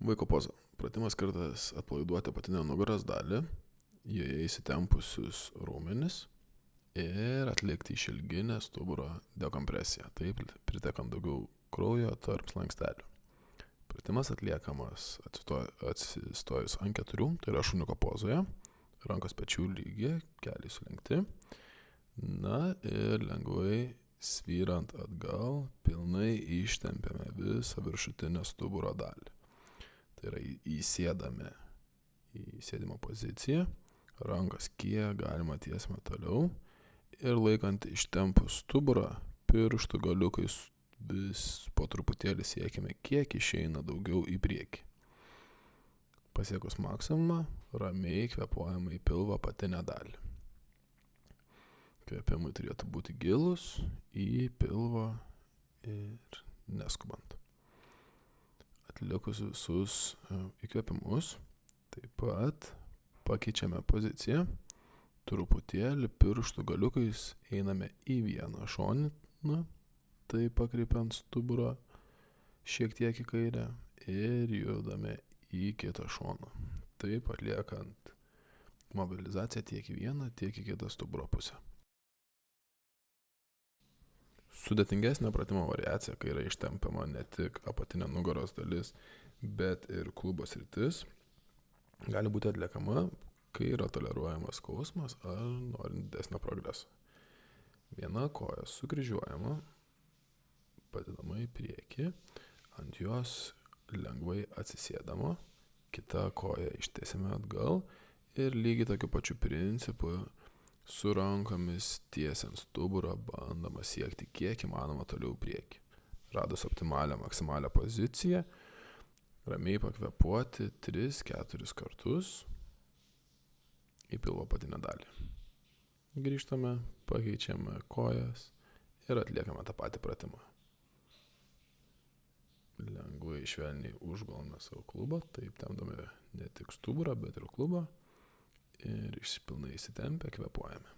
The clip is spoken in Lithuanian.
Vaiko poza. Pratimas skirtas atpalaiduoti apatinę nugaros dalį, joje įsitempusius raumenis ir atlikti išilginę stuburo dekompresiją, taip pritekant daugiau kraujo tarp slankstelių. Pratimas atliekamas atsistojus ant 4, tai yra šuniuko pozoje, rankos pečių lygiai, keliai sulenkti, ir lengvai svyrant atgal, pilnai ištempiame visą viršutinę stuburo dalį. Tai yra įsėdame į sėdimo poziciją, rankas kiek galima tiesime toliau ir laikant ištempus stuburą, pirštų galiukais vis po truputėlį siekime, kiek išeina daugiau į priekį. Pasiekus maksimumą, ramiai kvėpuojame į pilvo apatinę dalį. Kvėpimai turėtų būti gilus į pilvą ir neskubant. Atlikus visus įkvėpimus, taip pat pakeičiame poziciją, truputėlį pirštų galiukais einame į vieną šoną, tai pakreipiant stuburą šiek tiek į kairę ir judame į kitą šoną, taip atliekant mobilizaciją tiek į vieną, tiek į kitą stuburo pusę. Sudėtingesnė pratimo variacija, kai yra ištempiama ne tik apatinė nugaros dalis, bet ir klubo sritis, gali būti atliekama, kai yra toleruojamas skausmas ar norint didesnio progreso. Viena koja sukryžiuojama, padedama į priekį, ant jos lengvai atsisėdama, kita koja ištiesiame atgal ir lygiai tokiu pačiu principu su rankomis tiesiant stuburą bandoma siekti kiek įmanoma toliau priekį. Radus optimalią maksimalią poziciją, ramiai pakvėpuoti 3-4 kartus į pilvo apatinę dalį. Grįžtame, pakeičiame kojas ir atliekame tą patį pratimą. Lengvai švelniai užgulame savo klubą, taip tempdami ne tik stuburą, bet ir klubą ir pilnai įsitempę kvėpuojame.